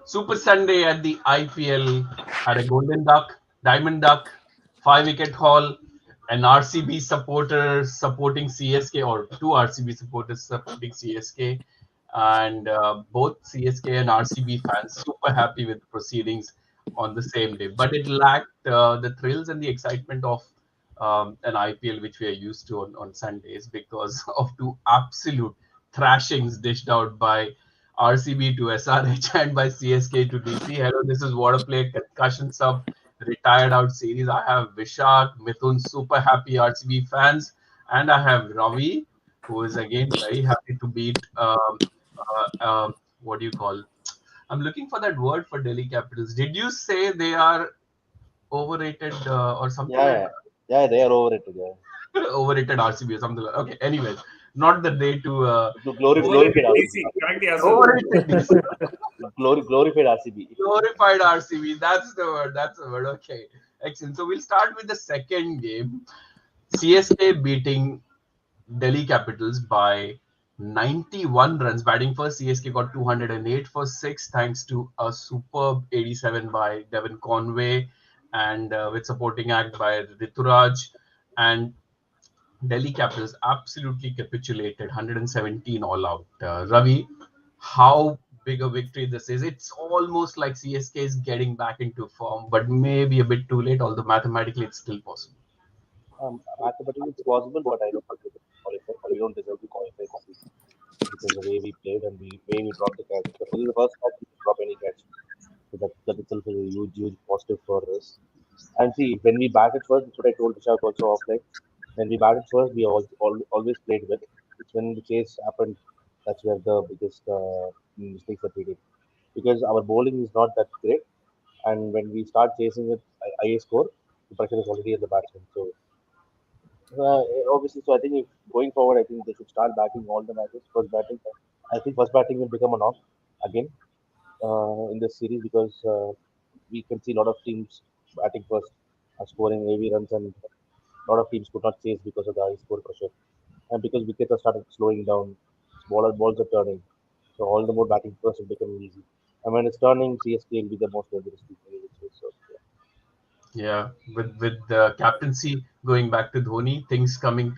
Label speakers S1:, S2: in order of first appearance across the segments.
S1: Super Sunday at the IPL had a golden duck, diamond duck, 5 wicket haul, an RCB supporter supporting CSK, or two RCB supporters supporting CSK, and both CSK and RCB fans super happy with the proceedings on the same day. But it lacked the thrills and the excitement of an IPL which we are used to on Sundays because of two absolute thrashings dished out by RCB to SRH and by CSK to DC. Hello, this is Waadaplaya concussion sub retired out series. I have Vishak, Mithun, super happy RCB fans, and I have Ravi, who is again very happy to beat. What do you call? I'm looking for that word for Delhi Capitals. Did you say they are overrated or something
S2: Yeah,
S1: like
S2: yeah, yeah. They are overrated. Yeah,
S1: that? Overrated RCB or something like. Okay. Anyways, not the day to
S2: Glorified
S3: Overrated
S2: RCB.
S3: DC. Correct yourself.
S1: overrated.
S2: Glorified RCB.
S1: Glorified RCB. That's the word. That's the word. Okay. Excellent. So we'll start with the second game. CSK beating Delhi Capitals by 91 runs. Batting first, CSK got 208 for six, thanks to a superb 87 by Devon Conway and with supporting act by Rituraj. And Delhi Capitals absolutely capitulated, 117 all out. Ravi, how big a victory this is. It's almost like CSK is getting back into form, but maybe a bit too late, although mathematically it's still possible.
S2: Mathematically, it's possible, but I don't think we can qualify. We don't deserve to qualify this season because the way we played and the way we dropped the catch. This is the first match we didn't drop any catch. So that itself is a huge positive for us. And see, when we batted first, that's what I told Vishak also offline. When we batted first, we always played well. It's when the chase happened that's where the biggest mistakes that we did. Because our bowling is not that great, and when we start chasing with high score, the pressure is already at the batsman. So obviously, so I think if going forward, I think they should start batting all the matches. First batting, I think first batting will become a knock again in this series because we can see a lot of teams batting first, scoring heavy runs, and a lot of teams could not chase because of the high score pressure. And because wickets have started slowing down, balls are turning. So all the more batting first will become easy. And when it's turning, CSK will be the most dangerous team. So
S1: Yeah, with the captaincy going back to Dhoni, things coming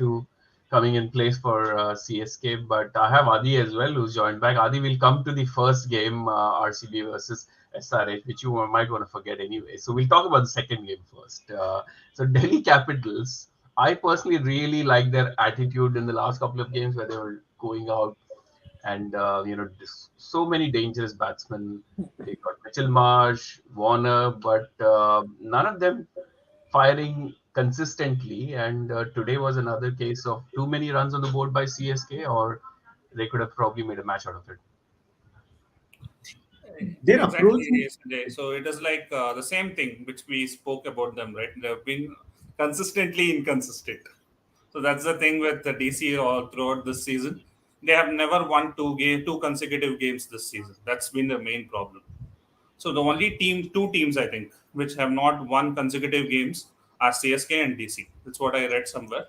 S1: in place for CSK. But I have Adi as well, who's joined back. Adi will come to the first game, RCB versus SRH, which you might want to forget anyway. So we'll talk about the second game first. So Delhi Capitals, I personally really like their attitude in the last couple of games where they were going out and so many dangerous batsmen. They got Mitchell Marsh, Warner, but none of them firing consistently. And today was another case of too many runs on the board by CSK, or they could have probably made a match out of it.
S4: Their approach,
S3: Exactly, Sanjay. So it is like the same thing which we spoke about them, right? They've been consistently inconsistent. So that's the thing with the DC all throughout this season. They have never won two consecutive games this season. That's been the main problem. So the only two teams I think, which have not won consecutive games are CSK and DC. That's what I read somewhere.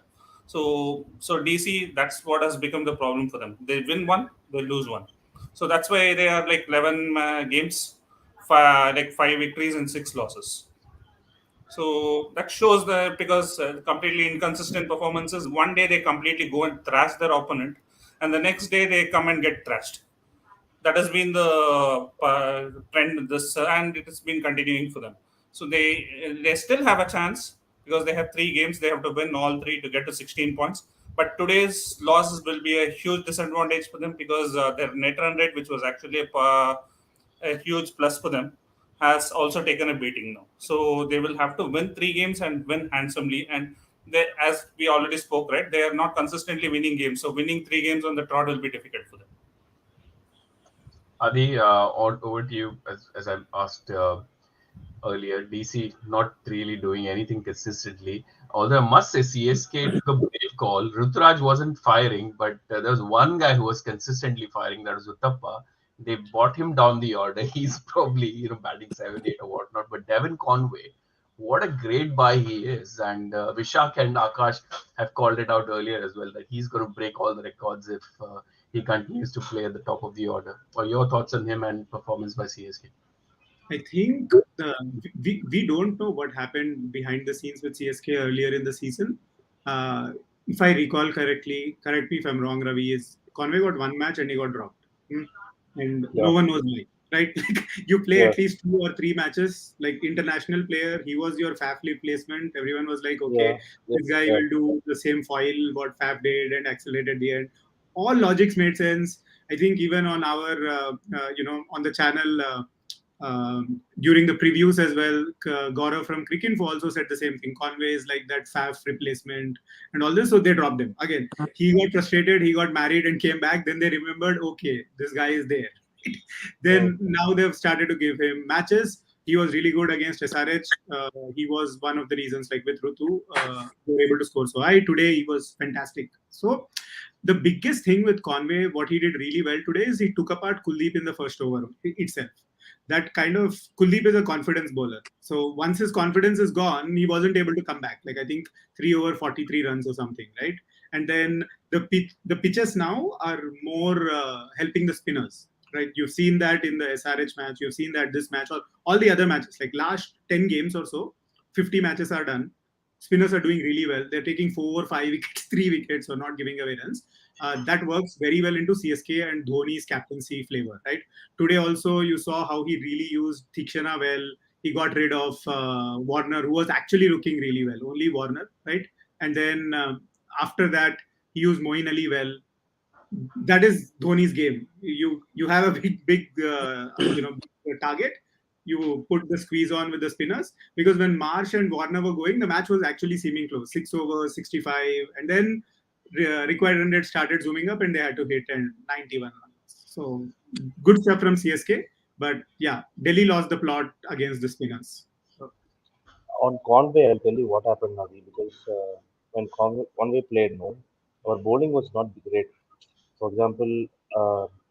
S3: So DC, that's what has become the problem for them. They win one, they lose one. So that's why they are like 11 games, like 5 victories and 6 losses. So that shows that because completely inconsistent performances. One day they completely go and thrash their opponent, and the next day they come and get thrashed. That has been the trend this and it has been continuing for them. So they still have a chance because they have 3 games. They have to win all three to get to 16 points. But today's losses will be a huge disadvantage for them because their net run rate, which was actually a huge plus for them, has also taken a beating now. So they will have to win 3 games and win handsomely. And they, as we already spoke, right, they are not consistently winning games. So winning 3 games on the trot will be difficult for them.
S1: Adi, over to you. As I asked earlier, DC not really doing anything consistently. Although I must say, CSK took a brave call. Ruturaj wasn't firing, but there was one guy who was consistently firing. That was Uttappa. They brought him down the order. He's probably batting 7, 8 or whatnot. But Devon Conway, what a great buy he is. And Vishak and Akash have called it out earlier as well that he's going to break all the records if he continues to play at the top of the order. Or your thoughts on him and performance by CSK?
S4: I think we don't know what happened behind the scenes with CSK earlier in the season. If I recall correctly, correct me if I'm wrong, Ravi, is Conway got one match and he got dropped. And
S2: Yeah,
S4: no one knows why, right? Like, you play
S2: yeah,
S4: at least 2 or 3 matches, like international player. He was your Faf replacement. Everyone was like, okay,
S2: yeah,
S4: this
S2: yes,
S4: guy
S2: yeah,
S4: will do the same foil what Faf did and accelerate at the end. All logics made sense. I think even on our, on the channel. During the previews as well, Gaurav from Cricinfo also said the same thing. Conway is like that Faf replacement and all this, so they dropped him. Again, he got frustrated, he got married and came back. Then they remembered, okay, this guy is there.
S2: yeah,
S4: Then now they've started to give him matches. He was really good against SRH. He was one of the reasons, like with Rutu, they were able to score so high. Today, he was fantastic. So, the biggest thing with Conway, what he did really well today is he took apart Kuldeep in the first over itself. That kind of Kuldeep is a confidence bowler. So once his confidence is gone, he wasn't able to come back. Like I think 3 over 43 runs or something, right? And then the pitches now are more helping the spinners, right? You've seen that in the SRH match. You've seen that this match or all the other matches, like last 10 games or so, 50 matches are done. Spinners are doing really well. They're taking 4 or 5 wickets, 3 wickets, or not giving away runs. That works very well into CSK and Dhoni's captaincy flavor, right? Today also you saw how he really used Thikshana well. He got rid of Warner, who was actually looking really well. Only Warner, right? And then after that, he used Moeen Ali well. That is Dhoni's game. You have a big target. You put the squeeze on with the spinners because when Marsh and Warner were going, the match was actually seeming close, 6 overs, 65, and then required run rate started zooming up, and they had to hit and 91 runs. So good stuff from CSK, but yeah, Delhi lost the plot against the spinners. So,
S2: on Conway, I'll tell you what happened, Nadi, because when Conway played, no, our bowling was not great. For example,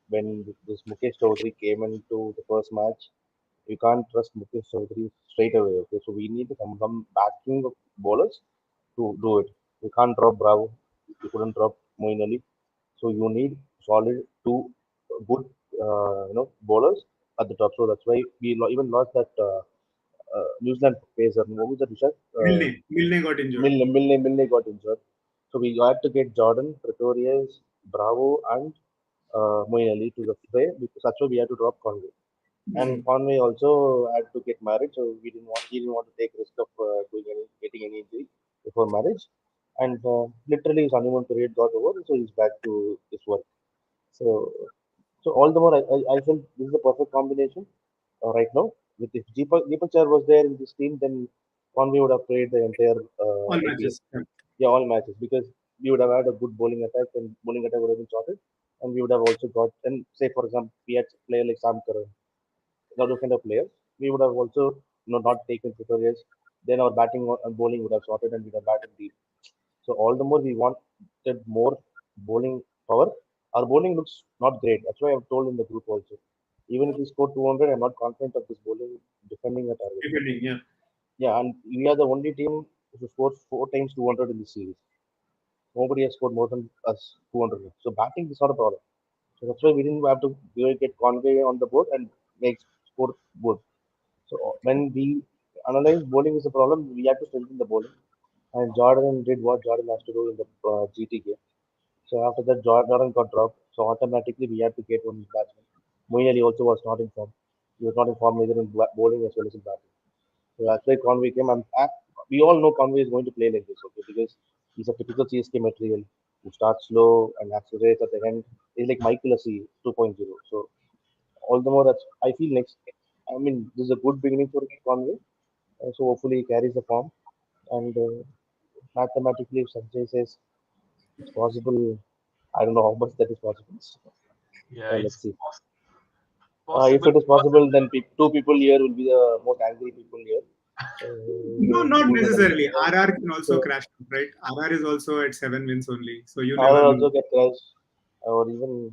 S2: when this Mukesh Chaudhary came into the first match, you can't trust Mukesh Chaudhary straight away. Okay, so we need some backing of bowlers to do it. You can't drop Bravo. You couldn't drop Moeen Ali. So you need solid two good, bowlers at the top. So that's why we even lost that New Zealand pacer. What was that, Vishal?
S4: Milne got injured.
S2: Milne got injured. So we had to get Jordan, Pretorius, Bravo, and Moeen Ali to the fray. Because that's why we had to drop Conway. And Conway also had to get married, so he didn't want to take risk of getting any injury before marriage. And literally his honeymoon period got over, so he's back to his work. So, so all the more, I felt this is the perfect combination right now. With if Deepak Char was there in this team, then Conway would have played the entire
S4: All
S2: IPL.
S4: matches.
S2: Yeah, all matches because we would have had a good bowling attack and bowling attack would have been sorted. And we would have also got, and say for example, we had a player like Sam Curran, those kind of players, we would have also not taken tutorials. Then our batting and bowling would have sorted and we'd have batted deep. So all the more we wanted more bowling power. Our bowling looks not great. That's why I've told in the group also. Even if we score 200, I'm not confident of this bowling defending a target.
S4: Defending, yeah.
S2: Yeah, and we are the only team who scored 4 times 200 in this series. Nobody has scored more than us 200. So batting is not a problem. So that's why we didn't have to get Conway on the board and make score good. So when we analyzed bowling is a problem, we had to strengthen the bowling. And Jordan did what Jordan has to do in the GT game. So after that, Jordan got dropped. So automatically we had to get one batsman. Moeen Ali also was not in form. He was not in form either in bowling as well as in batting. So that's why Conway came. We all know Conway is going to play like this, okay? Because he's a typical CSK material who starts slow and accelerates at the end. He's like Michael Assi 2.0. So all the more that's I feel next. I mean, this is a good beginning for Conway. So hopefully he carries the form. And mathematically, if Sanjay says it's possible, I don't know how much that is possible. So,
S1: Yeah, it's
S2: let's see. If
S1: possible.
S2: it is possible, then two people here will be the most angry people here.
S4: No, not
S2: Who doesn't
S4: necessarily. RR can also
S2: so
S4: crash, right? RR is also at 7 wins only, so you
S2: RR
S4: never know.
S2: also get crashed, or even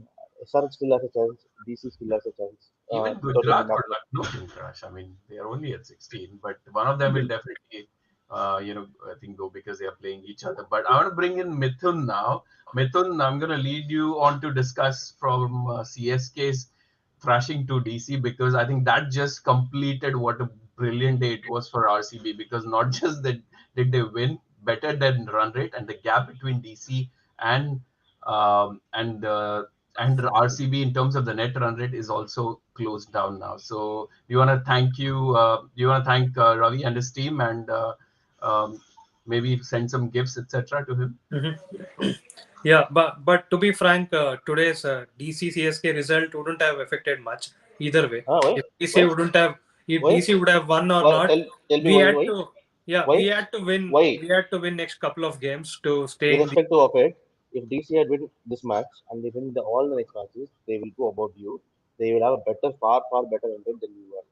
S2: SRH still has a chance. DC still has a chance.
S1: Even
S2: Totally
S1: Gujarat
S2: not.
S1: or Lucknow can crash. I mean, they are only at 16, but one of them will definitely I think go because they are playing each other. But I want to bring in Mithun now. Mithun, I'm going to lead you on to discuss from CSK's thrashing to DC, because I think that just completed what a brilliant day it was for RCB, because not just that did they win better than run rate, and the gap between DC and um, and uh, and RCB in terms of the net run rate is also closed down now. So we want to thank you. You want to thank Ravi and his team, and um, maybe send some gifts, etc., to him.
S5: Mhm. Yeah, but to be frank, today's DC CSK result wouldn't have affected much either way.
S2: Why?
S5: If DC
S2: Why?
S5: wouldn't have, if
S2: Why?
S5: DC would have won or
S2: Why?
S5: not,
S2: Tell me
S5: we
S2: why?
S5: had
S2: Why?
S5: to, yeah,
S2: Why?
S5: we had to win.
S2: Why?
S5: We had to win next couple of games to stay in the.
S2: Irrespective of it, if DC had win this match and they win all the next matches, they will go above you. They will have a better, far better result than you are.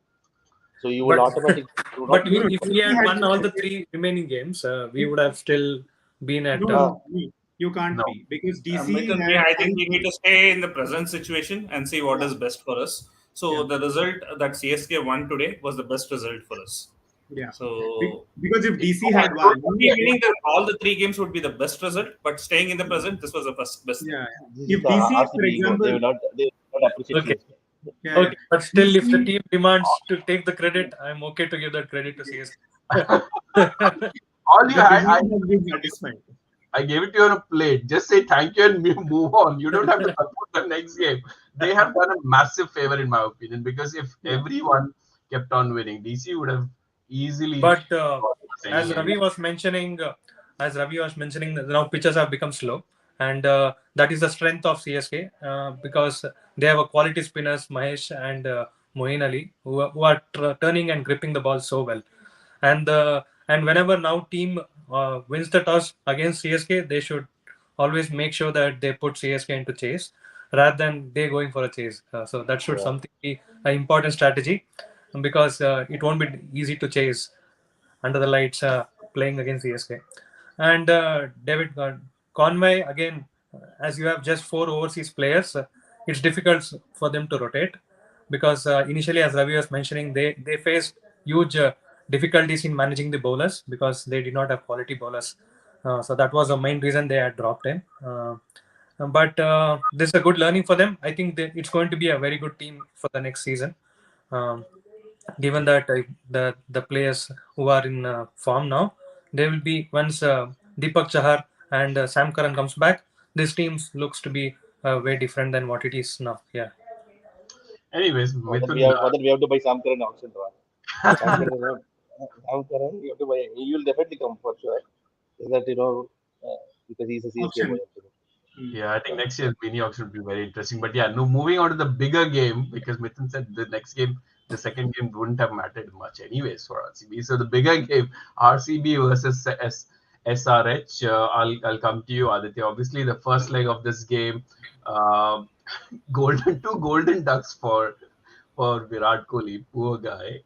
S2: So you will
S5: But
S2: automatically you will
S5: but
S2: not
S5: we,
S2: be.
S4: No,
S5: if we
S4: DC
S5: had
S4: had
S5: won all the three remaining games, we would have still been at.
S4: no, you can't
S1: No.
S4: be, because DC
S3: Mithun,
S4: had
S3: I
S4: 10
S3: think we need to stay in the present situation and see what is best for us. So
S4: Yeah.
S3: the result that CSK won today was the best result for us.
S4: Yeah.
S3: So
S4: Because if DC
S1: I
S4: had
S1: don't
S4: won,
S3: we winning all the three games would be the best result, but staying in the present, this was the best thing.
S4: yeah,
S2: This is
S4: if
S2: the
S4: DC, for
S2: RCB ego.
S4: example,
S2: They will not appreciate
S5: Okay.
S2: CSK.
S4: yeah,
S5: Okay, but still, if the
S4: DC,
S5: team demands to take the credit, I'm okay to give that credit to CSK.
S1: All you
S4: the
S1: had,
S4: demand has been satisfied.
S1: I gave it to you on a plate. Just say thank you and move on. You don't have to support the next game. They have done a massive favor, in my opinion, because if
S4: Yeah.
S1: everyone kept on winning, DC would have easily
S5: But
S1: saying
S5: as
S1: it.
S5: Ravi was mentioning, now pitches have become slow, and that is the strength of CSK because they have a quality spinners Mahesh and Moeen Ali who are turning and gripping the ball so well, and whenever now team wins the toss against CSK, they should always make sure that they put CSK into chase rather than they going for a chase. So that should
S2: Yeah.
S5: something be an important strategy because it won't be easy to chase under the lights playing against CSK. And David Conway, again, as you have just four overseas players, it's difficult for them to rotate because initially, as Ravi was mentioning, they faced huge difficulties in managing the bowlers because they did not have quality bowlers. So that was the main reason they had dropped in. But this is a good learning for them. I think it's going to be a very good team for the next season. Um, Given that the players who are in form now, they will be once Deepak Chahar and Sam Curran comes back. This team looks to be way different than what it is now. Yeah.
S1: Anyways, Mithun,
S2: For that we have to buy Sam Curran auction, right? Sam Curran, Sam Curran, you have to buy. He will definitely come for sure. Is that because he's a CSK boy.
S4: Auction.
S2: Actually.
S1: yeah, I think next year's mini auction will be very interesting. But yeah, no, moving on to the bigger game, because Mithun said the next game, the second game wouldn't have mattered much anyways for RCB. So the bigger game, RCB versus SRH. I'll come to you, Aditya. Obviously, the first leg of this game, uh, two golden ducks for Virat Kohli, poor guy.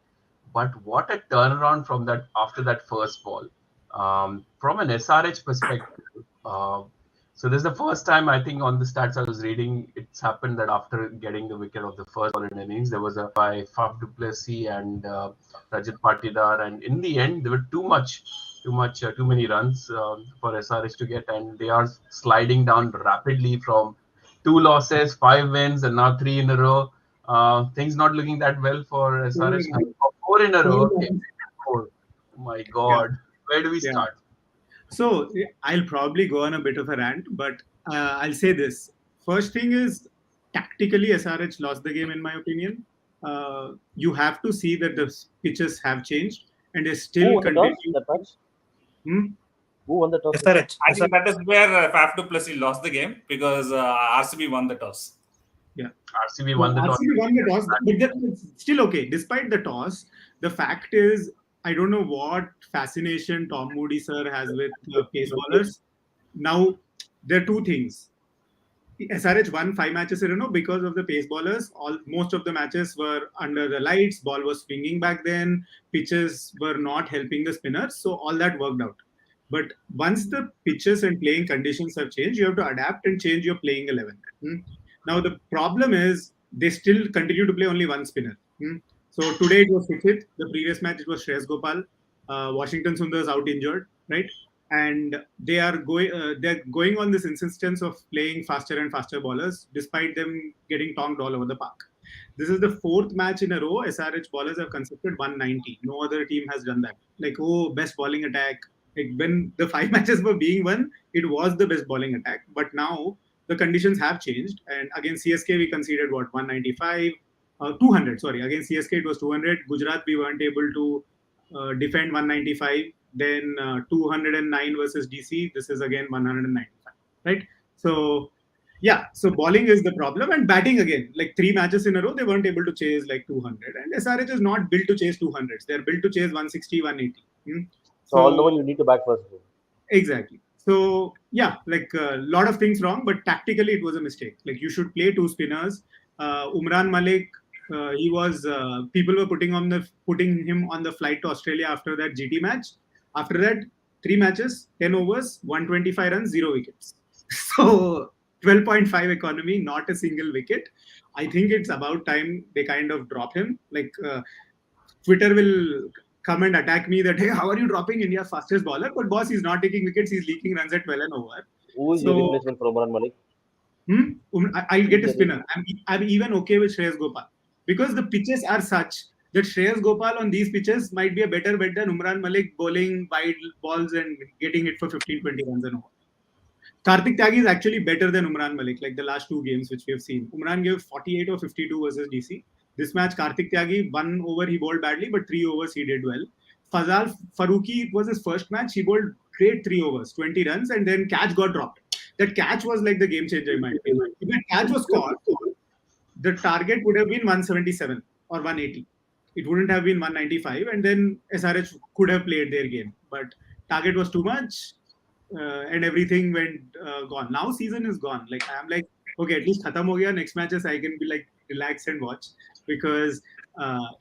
S1: But what a turnaround from that after that first ball. From an SRH perspective, so this is the first time I think on the stats I was reading, it's happened that after getting the wicket of the first ball in innings, there was a by Faf du Plessis and Rajat Patidar, and in the end there were too many runs for SRH to get, and they are sliding down rapidly from 2 losses, 5 wins, and now 3 in a row. Things not looking that well for SRH now. 4 in a row. Okay, 4. Oh my
S4: Yeah.
S1: God, where do we
S4: Yeah.
S1: start?
S4: So I'll probably go on a bit of a rant, but I'll say this. First thing is, tactically, SRH lost the game, in my opinion. You have to see that the pitches have changed, and they
S2: Who
S4: still
S2: won the toss?
S4: continue.
S2: That match?
S4: Hmm?
S2: Who won the toss?
S5: SRH.
S3: I think that is where Faf du Plessis lost the game because RCB won the toss.
S4: Yeah.
S1: RCB won the toss.
S4: RCB won the toss, but it's still okay. Despite the toss, the fact is, I don't know what fascination Tom Moody sir has with pace bowlers. Now, there are two things. SRH won 5 matches in a row because of the pace bowlers. Most of the matches were under the lights. Ball was swinging back then. Pitches were not helping the spinners, so all that worked out. But once the pitches and playing conditions have changed, you have to adapt and change your playing 11. Now the problem is they still continue to play only one spinner. So today it was Suchith. The previous match it was Shreyas Gopal. Washington Sundar's out injured, right? And they're going on this insistence of playing faster and faster bowlers, despite them getting tonked all over the park. This is the fourth match in a row SRH bowlers have conceded 190. No other team has done that. Like, oh, best bowling attack. Like when the five matches were being won, it was the best bowling attack. But now the conditions have changed. And against CSK, we conceded what, 195, 200. Sorry, against CSK it was 200. Gujarat, we weren't able to defend 195. Then 209 versus DC. This is again 195. Right. So yeah, so bowling is the problem, and batting again. Like 3 matches in a row, they weren't able to chase like 200. And SRH is not built to chase 200s. They're built to chase 160, 180.
S2: So all the
S4: So
S2: one you need to bat first.
S4: exactly. So yeah, like a lot of things wrong, but tactically it was a mistake. Like you should play two spinners. Umran Malik, he was people were putting him on the flight to Australia after that GT match. After that, 3 matches, 10 overs, 125 runs, 0 wickets. So 12.5 economy, not a single wicket. I think it's about time they kind of drop him. Like Twitter will come and attack me that, hey, how are you dropping India's fastest bowler? But boss, he's not taking wickets. He's leaking runs at 12 and over.
S2: Who is your
S4: So
S2: replacement for Umran Malik?
S4: I'll get a
S2: Who's the
S4: spinner. I'm even okay with Shreyas Gopal because the pitches are such that Shreyas Gopal on these pitches might be a better bet than Umran Malik bowling wide balls and getting it for 15, 20 runs an over. Karthik Tyagi is actually better than Umran Malik, like the last 2 games which we have seen. Umran gave 48 or 52 versus DC. This match, Karthik Tyagi, 1 over he bowled badly, but 3 overs he did well. Fazal Farooqi, it was his first match. He bowled great 3 overs, 20 runs, and then catch got dropped. That catch was like the game changer in my opinion. If that catch was caught, the target would have been 177 or 180. It wouldn't have been 195, and then SRH could have played their game. But target was too much, and everything went gone. Now season is gone. Like I'm like, okay, at least khatam ho gaya. Next matches I can be like relax and watch because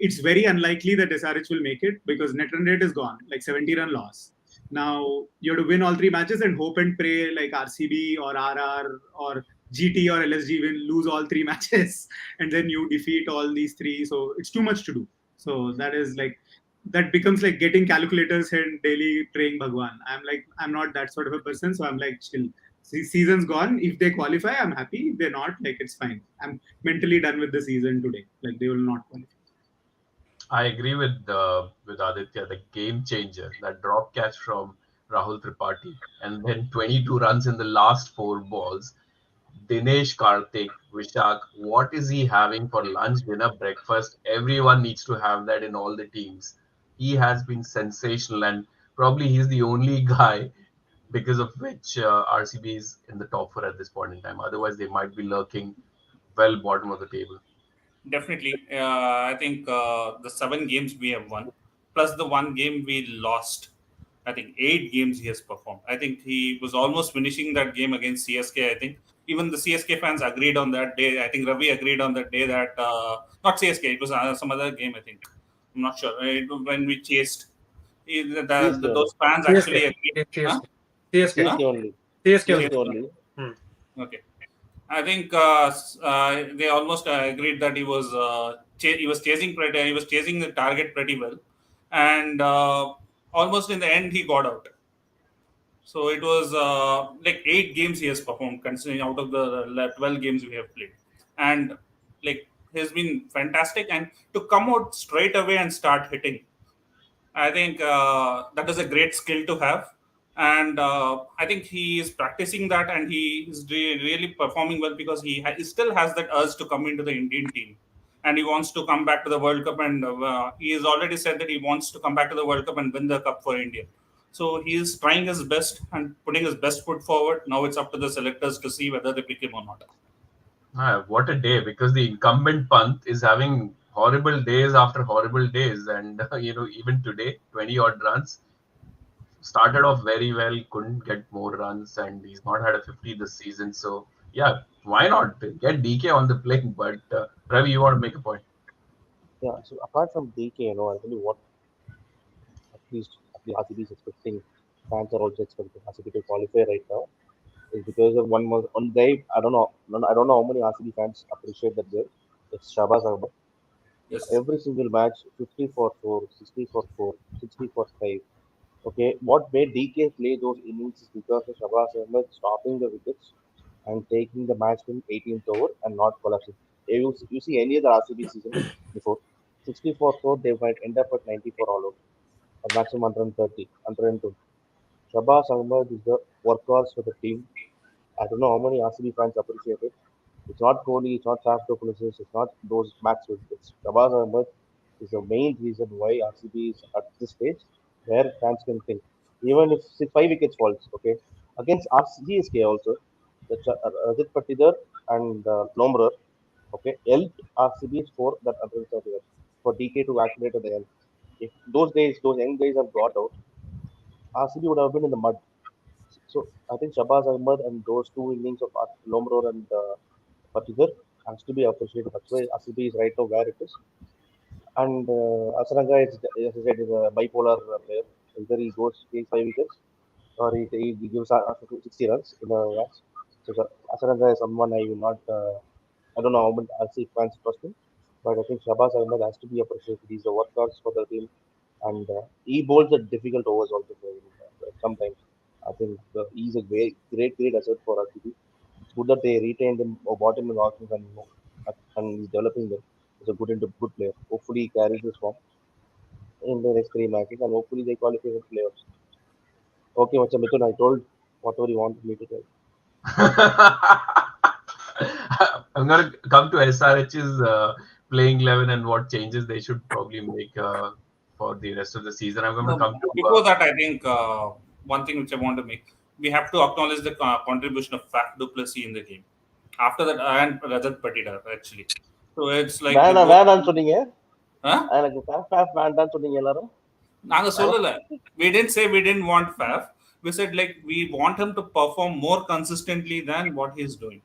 S4: it's very unlikely that SRH will make it because net run rate is gone, like 70-run loss. Now you have to win all 3 matches and hope and pray like RCB or RR or GT or LSG win, lose all 3 matches, and then you defeat all these three. So it's too much to do. So that is like that becomes like getting calculators and daily praying Bhagwan. I'm like, I'm not that sort of a person. So I'm like, chill. Season's gone. If they qualify, I'm happy. If they're not, like, it's fine. I'm mentally done with the season today. Like, they will not qualify.
S1: I agree with Aditya. The game changer, that drop catch from Rahul Tripathi, and then 22 runs in the last 4 balls. Dinesh Karthik, Vishak, what is he having for lunch, dinner, breakfast? Everyone needs to have that in all the teams. He has been sensational, and probably he's the only guy because of which RCB is in the top 4 at this point in time. Otherwise, they might be lurking well bottom of the table.
S3: Definitely. I think the 7 games we have won, plus the 1 game we lost. I think 8 games he has performed. I think he was almost finishing that game against CSK. I think even the CSK fans agreed on that day. I think Ravi agreed on that day that not CSK, it was some other game. I think I'm not sure when we chased.
S2: CSK only.
S3: Those fans actually
S5: CSK.
S3: agreed. Huh?
S5: CSK. CSK.
S3: Huh?
S2: CSK only.
S5: CSK.
S2: CSK only.
S3: Okay. I think they almost agreed that he was he was chasing the target pretty well, and almost in the end he got out. So it was like 8 games he has performed, considering out of the 12 games we have played, and like he's been fantastic. And to come out straight away and start hitting, I think that is a great skill to have, and I think he is practicing that, and he is really performing well because he still has that urge to come into the Indian team, and he wants to come back to the World Cup, and he has already said that he wants to come back to the World Cup and win the cup for India. So he is trying his best and putting his best foot forward. Now it's up to the selectors to see whether they pick him or not.
S1: What a day, because the incumbent Pant is having horrible days after horrible days, and even today 20 odd runs, started off very well, couldn't get more runs, and he's not had a 50 this season. So yeah, why not get DK on the plane? But Ravi, you want to make a point?
S2: Yeah. So apart from DK, I'll tell you what at least RCB is expecting. Fans are also expecting RCB to qualify right now. Is because of one guy. I don't know. I don't know how many RCB fans appreciate that guy. It's Shabazz Ahmed.
S3: Yes.
S2: Every single match, 50 for 4, 60 for 4, 60 for 5. Okay, what made DK play those innings is because of Shabazz Ahmed stopping the wickets and taking the match in 18th over and not collapsing. You see any other RCB season before, 60 for 4, they might end up at 94 all out, or maximum 130, 120. Shabazz Ahmed is the workhorse for the team. I don't know how many RCB fans appreciate it. It's not Kohli, it's not Faf du Plessis, it's not those matches. It's Shabazz Ahmed is the main reason why RCB is at this stage where fans can think. Even if say, 5 wickets falls, okay, against CSK also, the Rajat Patidar and Lomrer, okay, helped RCB score that 130 runs for DK to accelerate at the end. If those days, those young guys have got out, RCB would have been in the mud. So I think Shabazz Ahmed and those two innings of Lomrer and Patidar has to be appreciated. That's why RCB is right now where it is. And Hasaranga, as I said, is a bipolar player. Either he goes takes 5 wickets or he gives 60 runs in a match. So Hasaranga is someone I will not. I don't know how many RCB fans trust him, but I think Shabazz Ahmed has to be appreciated. He's a workhorse for the team, and he bowls the difficult overs also for him. Sometimes I think he's a great asset for RCB. It's good that they retained him or bought him in auctions and he's developing them. He's a good player. Hopefully he carries this form in the next 3 matches and hopefully they qualify for playoffs. Okay, Mr. Mithun, I told whatever you wanted me to tell.
S1: I'm gonna come to SRH's playing 11 and what changes they should probably make for the rest of the season. I'm gonna
S3: No,
S1: come to
S3: before that, I think one thing which I want to make, we have to acknowledge the contribution of Faf du Plessis in the game. After that, and Rajat Patidar actually. So it's like the both.
S2: வேணான்னு சொன்னீங்க
S3: Huh?
S2: எனக்கு வேண்டான்னு சொன்னீங்க எல்லாரும்
S3: நாங்க சொல்லல. We didn't say we didn't want Faf. We said like we want him to perform more consistently than what he's doing.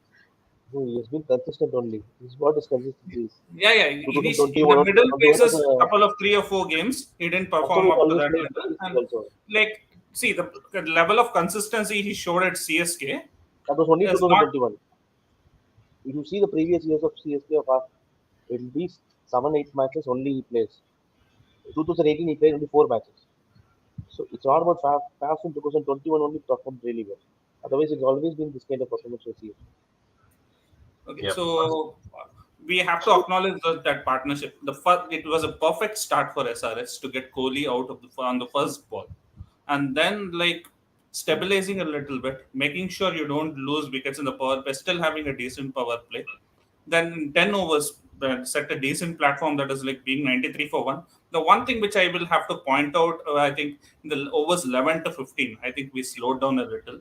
S2: he has been consistent only. He's got his consistency.
S3: Yeah, yeah. In the
S2: 2021,
S3: middle
S2: 21
S3: phases,
S2: was
S3: couple of 3 or 4 games, he didn't perform
S2: he's
S3: up to
S2: always
S3: that
S2: played
S3: level.
S2: CSK
S3: And
S2: also.
S3: like, see the level of consistency he showed at CSK
S2: That was only
S3: is not.
S2: 2021. If you see the previous years of CSK of us, it will be 7, 8 matches only he plays. 2018 he played only 4 matches. So it's not about Faf in 2021 only performed really well. Otherwise, it's always been this kind of performance for CSK.
S3: Okay,
S1: yeah.
S3: so we have to acknowledge that partnership. It was a perfect start for SRS to get Kohli out of on the first ball, and then like stabilizing a little bit, making sure you don't lose wickets in the power play, still having a decent power play. Then in 10 overs, set a decent platform that is like being 93 for 1. The one thing which I will have to point out, I think in the overs 11 to 15, I think we slowed down a little.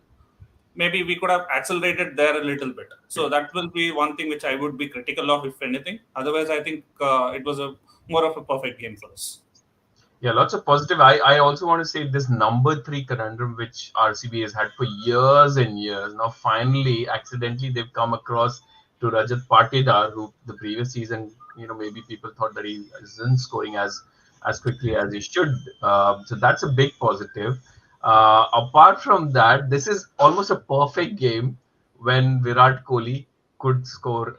S3: Maybe we could have accelerated there a little bit. So that will be one thing which I would be critical of, if anything. Otherwise, I think it was a more of a perfect game for us.
S1: Yeah, lots of positive. I also want to say this number 3 conundrum which RCB has had for years and years. Now finally, accidentally, they've come across to Rajat Patidar, who the previous season, maybe people thought that he isn't scoring as quickly as he should. So that's a big positive. Apart from that, this is almost a perfect game when Virat Kohli could score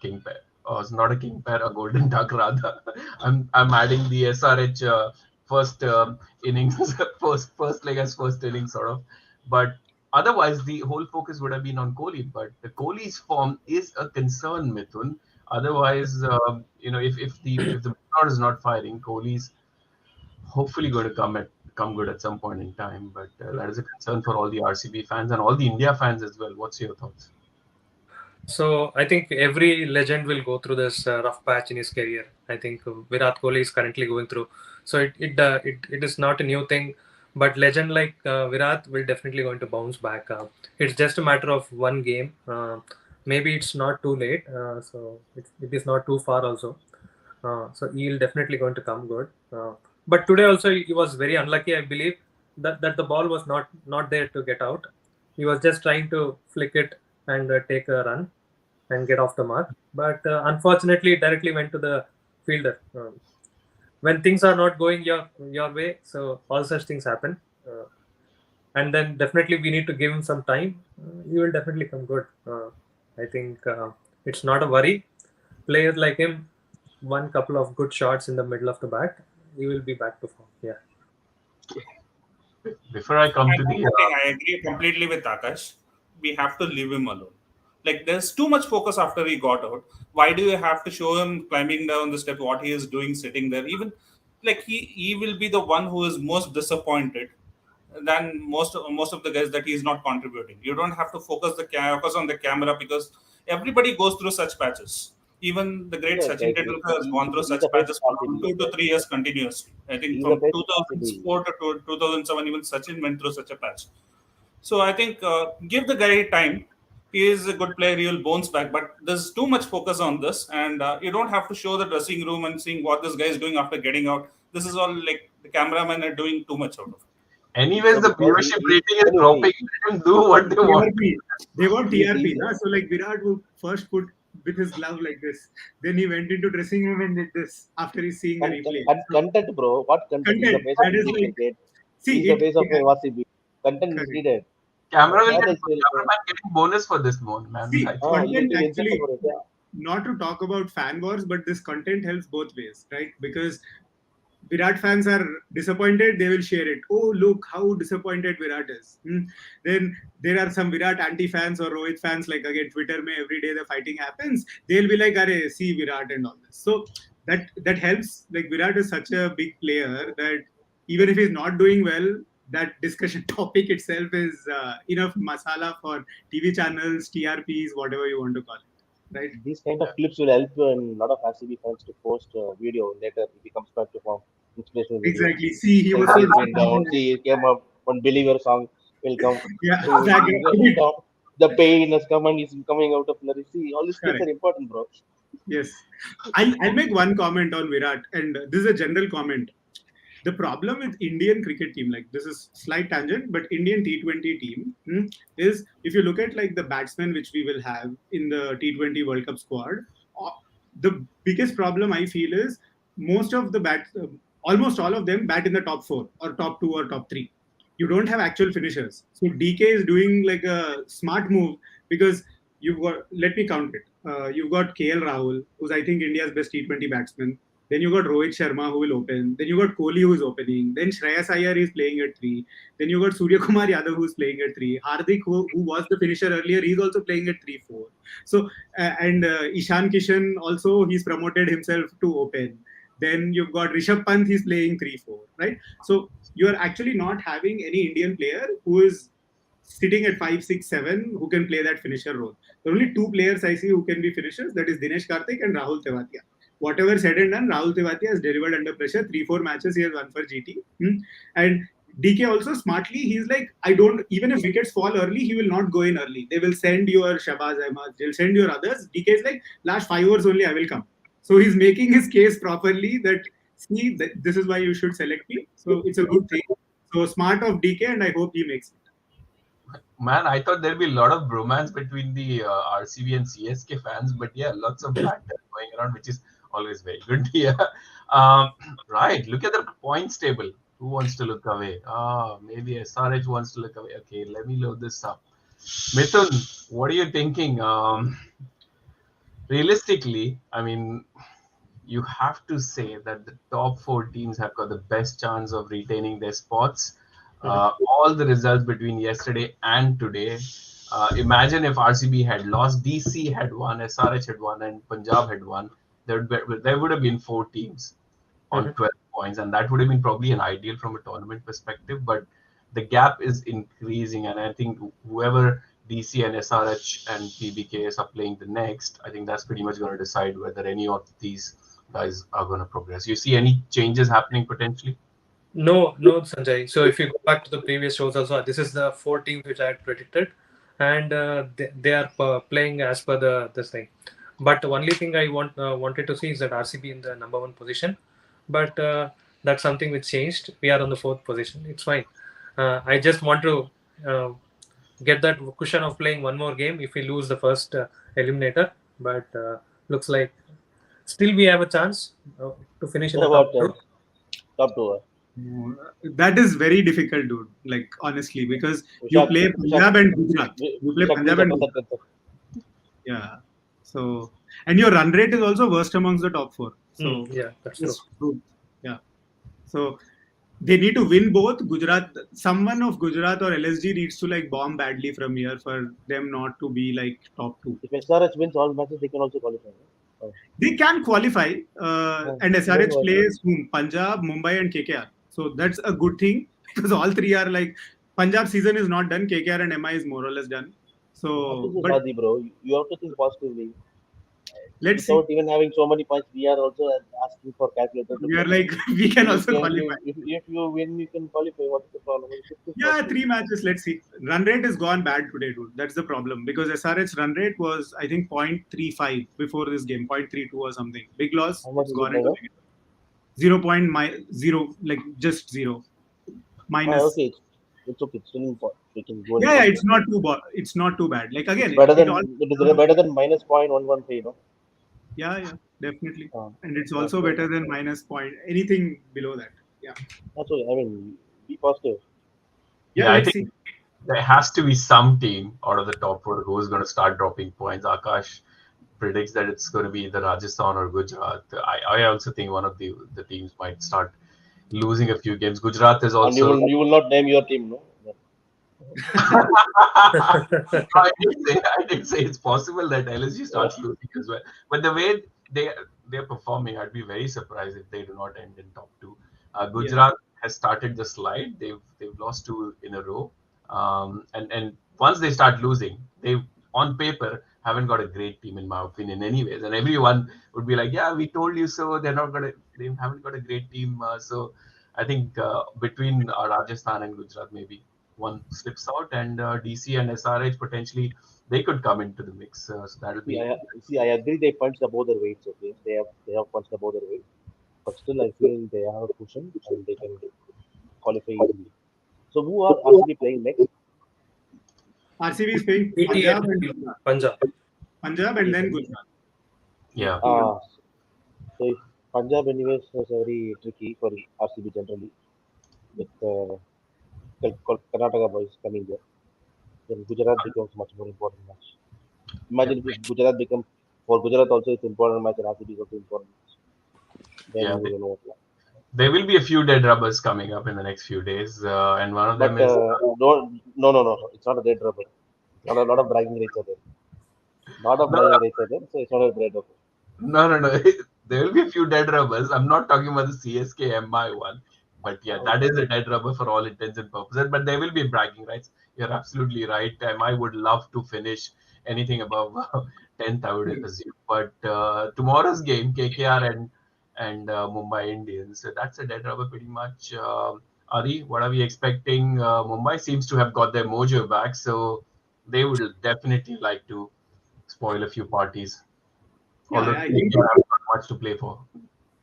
S1: king pair. It's not a king pair, a golden duck rather. I'm adding the SRH first innings, first leg as first innings sort of. But otherwise, the whole focus would have been on Kohli. But the Kohli's form is a concern, Mithun. Otherwise, if the bowler is not firing, Kohli's hopefully going to come good at some point in time. But that is a concern for all the RCB fans and all the India fans as well. What's your thoughts?
S5: So I think every legend will go through this rough patch in his career. I think Virat Kohli is currently going through. So it is not a new thing, but legend like Virat will definitely going to bounce back. It's just a matter of one game. Maybe it's not too late. So it is not too far also. So he'll definitely going to come good. But today also he was very unlucky. I believe that the ball was not there to get out. He was just trying to flick it and take a run and get off the mark. But unfortunately, it directly went to the fielder. When things are not going your way, so all such things happen. And then definitely we need to give him some time. He will definitely come good. I think it's not a worry. Players like him, one couple of good shots in the middle of the bat, he will be back to form. Yeah.
S1: Before I come to
S3: And one
S1: the
S3: more thing, I agree completely with Akash. We have to leave him alone. Like, there's too much focus after he got out. Why do you have to show him climbing down the step, what he is doing sitting there? Even like he will be the one who is most disappointed than most of the guys that he is not contributing. You don't have to focus on the camera because everybody goes through such patches. Even the great
S2: Yes,
S3: Sachin
S2: like
S3: Tendulkar has gone through
S2: he's
S3: such
S2: the face of
S3: patches for
S2: RCB.
S3: 2 to 3 years continuously. I think
S2: He's the
S3: from
S2: face of RCB.
S3: 2004 to 2007, even Sachin went through such a patch. So I think give the guy time. He is a good player. He will bounce back. But there's too much focus on this, and you don't have to show the dressing room and seeing what this guy is doing after getting out. This is all like the cameramen are doing too much out of it.
S1: anyways,
S2: No,
S1: the
S2: because
S1: viewership
S2: he
S1: rating is
S2: anyway,
S1: dropping. Let them do what they want.
S4: TRP. They want
S2: he,
S4: TRP.
S2: he's
S4: Na? So like Virat would first put with his glove like this. Then he went into dressing room and did this after he's seeing the replay. So
S2: content, bro. What content? He's the
S4: content,
S2: face of
S4: that is
S2: Indian
S4: like,
S2: cricket.
S4: see
S2: He's the
S4: it.
S2: face of
S4: it
S2: RCB. Content is
S4: correct.
S2: needed.
S1: Camera will
S2: What
S1: get
S2: else will
S1: cameraman getting bonus for this one, man.
S4: See,
S1: I think.
S2: he will
S4: content
S2: get incentive
S4: actually,
S2: for it. Yeah.
S4: not to talk about fan wars, but this content helps both ways, right? Because Virat fans are disappointed, they will share it. Oh, look how disappointed Virat is. Then there are some Virat anti-fans or Rohit fans, like again, Twitter may every day the fighting happens. They'll be like, Arey, see Virat and all this. So that helps. Like Virat is such a big player that even if he's not doing well, that discussion topic itself is enough masala for TV channels, TRPs, whatever you want to call it, right?
S2: These kind of clips will help a lot of RCB fans to post a video later if he comes back to form. Inspirational video.
S4: Exactly. See, he
S2: Like
S4: was so
S2: he's been down.
S4: disappointed.
S2: See, he came up. One Believer song will come.
S4: Yeah,
S2: So
S4: exactly.
S2: the pain has come and he's coming out of Larry. See, all these clips
S4: Correct.
S2: are important, bro.
S4: Yes. I'll make one comment on Virat, and this is a general comment. The problem with Indian cricket team, like this is slight tangent, but Indian T20 team is if you look at like the batsmen which we will have in the T20 World Cup squad, uh, the biggest problem I feel is most of the almost all of them bat in the top four or top two or top three. You don't have actual finishers. So DK is doing like a smart move because you've got, let me count it. You've got KL Rahul, who's I think India's best T20 batsman. Then you got Rohit Sharma who will open. Then you got Kohli who's opening. Then Shreyas Iyer is playing at 3. Then you got Surya Kumar Yadav who's playing at 3. Hardik who was the finisher earlier, he's also playing at 3-4. So and Ishan Kishan also he's promoted himself to open. Then you've got Rishabh Pant, he's playing 3-4, right? So you're actually not having any Indian player who is sitting at 5, 6, 7 who can play that finisher role. There are only two players I see who can be finishers, that is Dinesh Karthik and Rahul Tewatia. Whatever said and done, Rahul Tewatia has delivered under pressure. 3-4 matches he has won for GT. And DK also smartly, he's like, I don't, even if wickets fall early, he will not go in early. They will send your Shabaz Ahmad, they'll send your others. DK is like, last 5 overs only I will come. So he's making his case properly that, see, this is why you should select me. So it's a good thing. So smart of DK, and I hope he makes it.
S1: Man, I thought there'd be a lot of bromance between the RCB and CSK fans, but yeah, lots of banter going around, which is always very good. Yeah. Right. Look at the points table. Who wants to look away? Maybe SRH wants to look away. Okay, let me load this up. Mithun, what are you thinking? Realistically, I mean, you have to say that the top 4 teams have got the best chance of retaining their spots. All the results between yesterday and today. Imagine if RCB had lost, DC had won, SRH had won, and Punjab had won. There would have been 4 teams on 12 points, and that would have been probably an ideal from a tournament perspective. But the gap is increasing, and I think whoever DC and SRH and PBKS are playing the next, I think that's pretty much going to decide whether any of these guys are going to progress. You see any changes happening potentially?
S5: No, Sanjay. So if you go back to the previous shows also, this is the 4 teams which I had predicted, and they are playing as per this thing. But the only thing I wanted to see is that RCB in the number 1 position, but that's something which changed. We are on the 4th position. It's fine. I just want to get that cushion of playing one more game if we lose the first eliminator. But looks like still we have a chance to finish in the
S2: What
S5: top
S2: about
S5: 2.
S2: top 2?
S4: That is very difficult, dude. Like honestly, because you play Punjab and Gujarat. You play Punjab and Gujarat. Yeah. So, and your run rate is also worst amongst the top 4. So
S5: Yeah, that's true.
S4: just proved. Yeah. So they need to win both. Gujarat, someone of Gujarat or LSG needs to like bomb badly from here for them not to be like top two.
S2: If SRH wins all matches, they can also qualify. No?
S4: They can qualify, and
S2: Then
S4: SRH
S2: what?
S4: plays whom? Punjab, Mumbai, and KKR. So that's a good thing because all three are like Punjab season is not done. KKR and MI is more or less done.
S2: What
S4: So,
S2: is this,
S4: but
S2: Hadi, bro? You have to think positively.
S4: let's see.
S2: Without even having so many points, we are also asking for calculator to
S4: We are
S2: play.
S4: like we can
S2: You
S4: also
S2: can,
S4: qualify.
S2: if you win, you can qualify. What is the problem? It's
S4: Yeah,
S2: positive.
S4: 3 matches. Let's see. Run rate has gone bad today, dude. That's the problem because SRH run rate was I think 0.35 before this game, 0.32 or something. Big loss.
S2: How much
S4: It's
S2: is it
S4: gone
S2: now?
S4: into negative. 0.0, like just zero minus.
S2: Okay. It's okay. It's still important. We can go and
S4: Yeah,
S2: qualify.
S4: it's not too it's not too bad. Like
S2: It's
S4: again,
S2: better
S4: it
S2: than
S4: all
S2: better than minus 0.113. You know.
S4: yeah, definitely,
S2: Uh,
S4: and it's
S2: that's
S4: also
S2: why.
S4: better than minus point anything below that. Yeah,
S2: That's why. I mean, be positive.
S4: yeah.
S1: Yeah, I
S4: Let's
S1: think
S4: see.
S1: there has to be some team out of the top four who's going to start dropping points. Akash predicts that it's going to be either Rajasthan or Gujarat. I also think one of the teams might start losing a few games. Gujarat is
S2: And
S1: also.
S2: you will not name your team, no? Yeah.
S1: I did say it's possible that LSG starts losing as well. But the way they they're performing, I'd be very surprised if they do not end in top two.
S4: Yeah,
S1: Gujarat has started the slide. They've lost two in a row, and once they start losing, they on paper haven't got a great team in my opinion, anyways. And everyone would be like, "Yeah, we told you so." They haven't got a great team. So I think between Rajasthan and Gujarat, maybe one slips out, and DC and SRH potentially they could come into the mix. So that'll
S2: See,
S1: be
S2: I agree. They punched above their weights. Okay, they have punched above their weight, but still, I feel they have a cushion and they can qualify easily. So, who are RCB playing next?
S4: RCB is playing
S5: PTA
S4: Punjab and Gujarat.
S5: Punjab.
S4: Punjab and then Gujarat. Yeah,
S1: yeah.
S2: So if Punjab anyways was very tricky for RCB generally with Karnataka boys coming there. Then Gujarat becomes much more important match. Imagine if Gujarat become for Gujarat also it's important match and RCB is also important match. Then
S1: Yeah,
S2: we will know what.
S1: there will be a few dead rubbers coming up in the next few days, and one of them
S2: But
S1: is
S2: no. It's not a dead rubber. Not a lot of bragging rights are there. Lot of
S1: no,
S2: bragging rights are there, so it's not a dead rubber.
S1: no. There will be a few dead rubbers. I'm not talking about the CSK MI one, but yeah, that is a dead rubber for all intents and purposes. But there will be bragging rights. You're absolutely right. MI would love to finish anything above 10th, I would assume. But tomorrow's game, KKR and Mumbai Indians, so that's a dead rubber pretty much. Ari, what are we expecting? Mumbai seems to have got their mojo back, so they would definitely like to spoil a few parties.
S4: yeah.
S1: Although
S4: I
S1: KKR
S4: think
S1: have not much to play for.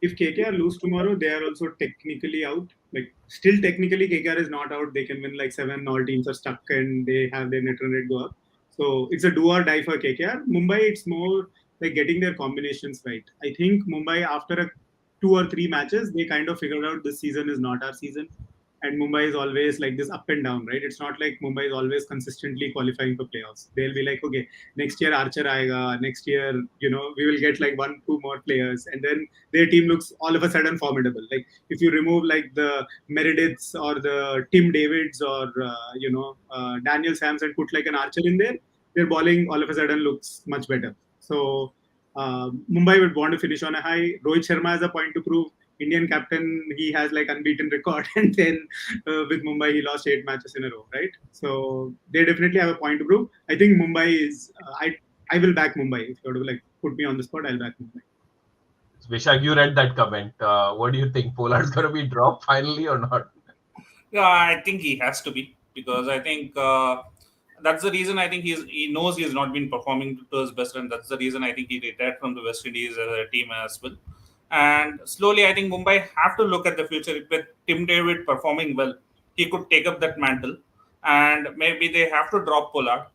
S4: if KKR lose tomorrow, they are also technically out. Like still technically KKR is not out. They can win like 7. All teams are stuck and they have their net run rate go up. So it's a do or die for KKR. Mumbai, it's more like getting their combinations right. I think Mumbai after 2 or 3 matches, they kind of figured out this season is not our season. And Mumbai is always like this up and down, right? It's not like Mumbai is always consistently qualifying for playoffs. They'll be like, okay, next year Archer aayega, next year, we will get like 1, 2 more players. And then their team looks all of a sudden formidable. Like if you remove like the Merediths or the Tim Davids or, Daniel Sams and put like an Archer in there, their bowling all of a sudden looks much better. So Mumbai would want to finish on a high. Rohit Sharma has a point to prove. Indian captain, he has like unbeaten record, and then with Mumbai, he lost 8 matches in a row, right? So they definitely have a point to prove. I think Mumbai is. I will back Mumbai. If you were to like put me on the spot, I'll back Mumbai.
S1: Vishak, you read that comment. What do you think? Pollard's going to be dropped finally or not?
S3: Yeah, I think he has to be because I think that's the reason I think he knows he has not been performing to his best, and that's the reason I think he retired from the West Indies as a team as well. And slowly, I think Mumbai have to look at the future with Tim David performing well. He could take up that mantle, and maybe they have to drop Pollard,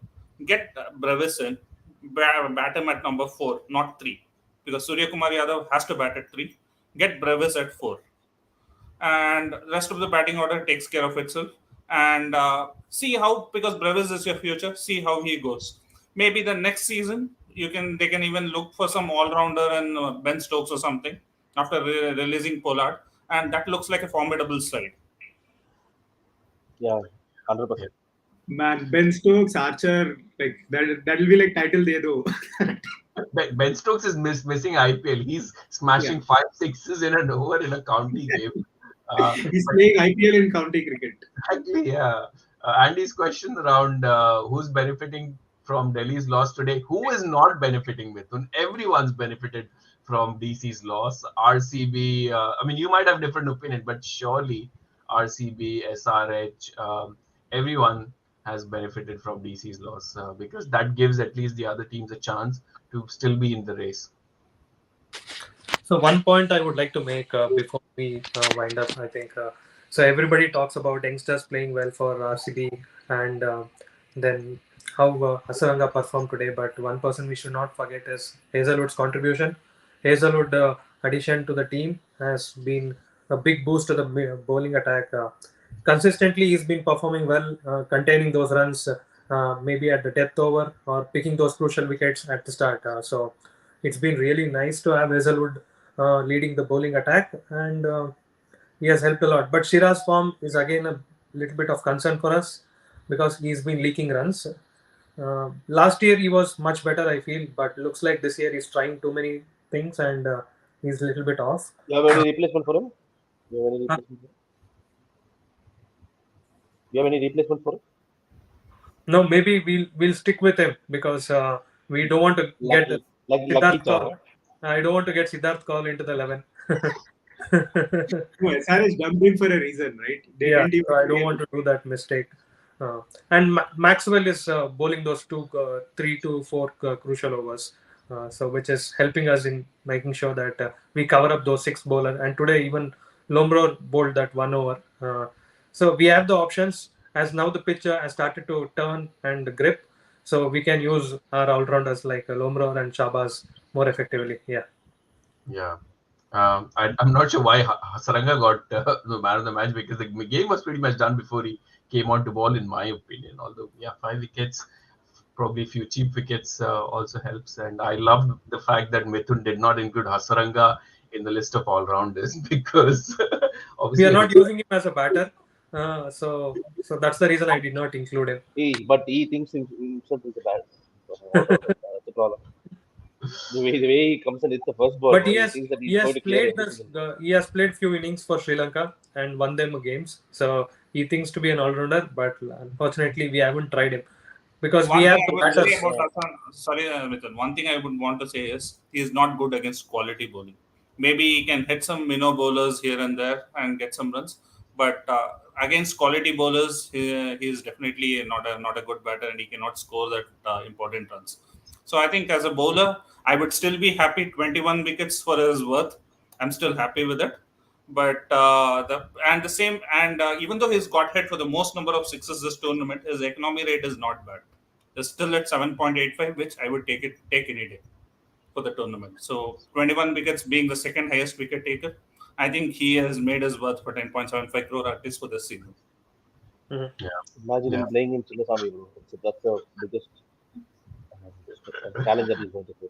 S3: get Brevis in, bat him at number 4, not 3, because Surya Kumar Yadav has to bat at 3. Get Brevis at 4 and rest of the batting order takes care of itself. And see how because Brevis is your future. See how he goes. Maybe the next season they can even look for some all rounder and Ben Stokes or something. after releasing Pollard, and that looks like a formidable side.
S2: Yeah, 100%.
S4: Man, Ben Stokes, Archer, like that'll be like title de do.
S1: Ben Stokes is missing IPL. He's smashing 5 sixes in an over in a county game.
S4: He's
S1: But
S4: playing IPL in county cricket.
S1: exactly, yeah. Andy's question around who's benefiting from Delhi's loss today. Who is not benefiting, Mithun? Everyone's benefited from DC's loss. RCB, I mean, you might have different opinion, but surely RCB, SRH, everyone has benefited from DC's loss because that gives at least the other teams a chance to still be in the race.
S5: So one point I would like to make before we wind up, I think, so everybody talks about youngsters playing well for RCB and then how Hasaranga performed today. But one person we should not forget is Hazlewood's contribution. Hazlewood addition to the team has been a big boost to the bowling attack. Consistently, he's been performing well, containing those runs, maybe at the death over or picking those crucial wickets at the start. So it's been really nice to have Hazlewood leading the bowling attack, and he has helped a lot. But Shira's form is again a little bit of concern for us because he's been leaking runs. Last year he was much better, I feel, but looks like this year he's trying too many things and he's a little bit off.
S2: You have any replacement for him? You have any replacement for him? You have any replacement for him?
S5: No, maybe we'll stick with him because we don't want to get
S2: Lucky
S5: Siddharth
S2: charm.
S5: Kaul. I don't want to get Siddharth Kaul into the 11.
S4: No, SRH dumped him for a reason, right? They
S5: Yeah,
S4: didn't even
S5: so I don't want to do that mistake. And Maxwell is bowling those 3 to 4 crucial overs, so which is helping us in making sure that we cover up those 6 bowlers. And today even Lomro bowled that 1 over. So we have the options as now the pitch has started to turn and grip, so we can use our all-rounders like Lomro and Shabazz more effectively. Yeah.
S1: Yeah. I'm not sure why Hasaranga got the man of the match because the game was pretty much done before he came on to ball, in my opinion. Although, yeah, 5 wickets, probably a few cheap wickets also helps. And I love the fact that Mithun did not include Hasaranga in the list of all-rounders because obviously
S5: We are not using him as a batter, so that's the reason I did not include him.
S2: But he thinks himself is a bad all-rounder. That's the problem. The way he comes and hits the first ball,
S5: But
S2: he thinks that he's going to clear everything.
S5: he has played few innings for Sri Lanka and won them games. So he thinks to be an all-rounder, but unfortunately we haven't tried him because we have the batters.
S3: Sorry, Mithun. One thing I would want to say is he is not good against quality bowling. Maybe he can hit some minnow bowlers here and there and get some runs, but against quality bowlers, he is definitely not a good batter and he cannot score that important runs. So I think as a bowler, I would still be happy 21 wickets for his worth. I'm still happy with it. But even though he's got hit for the most number of sixes this tournament, his economy rate is not bad. It's still at 7.85, which I would take any day for the tournament. So 21 wickets being the second highest wicket taker, I think he has made his worth for 10.75 crore at least for this season.
S5: Mm-hmm.
S1: Yeah.
S2: Imagine him playing in Chinnaswamy, bro. That's the biggest challenge that he's going to face.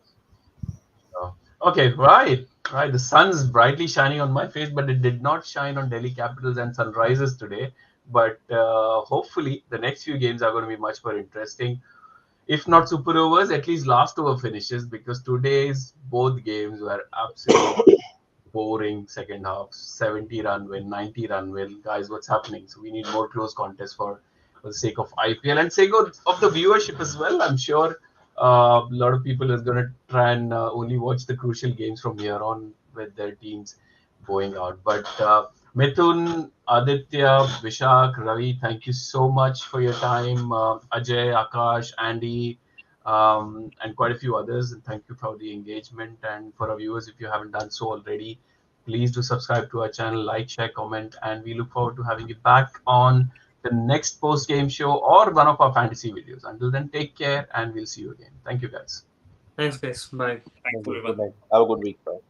S1: Okay, right. The sun's brightly shining on my face, but it did not shine on Delhi Capitals and SunRisers today. But hopefully, the next few games are going to be much more interesting. If not super overs, at least last over finishes, because today's both games were absolutely boring second half. 70-run win, 90-run win. Guys, what's happening? So we need more close contests for the sake of IPL and sake of the viewership as well. I'm sure a lot of people is going to try and only watch the crucial games from here on with their teams going out. But Mithun, Aditya, Vishak, Ravi, thank you so much for your time. Ajay, Akash, Andy, and quite a few others. And thank you for the engagement. And for our viewers, if you haven't done so already, please do subscribe to our channel, like, share, comment, and we look forward to having you back on the next post-game show or one of our fantasy videos. Until then, take care and we'll see you again. Thank you, guys.
S5: Thanks, guys. Bye.
S3: Thanks,
S2: Good
S3: everyone.
S2: night. Have a good week. Bye.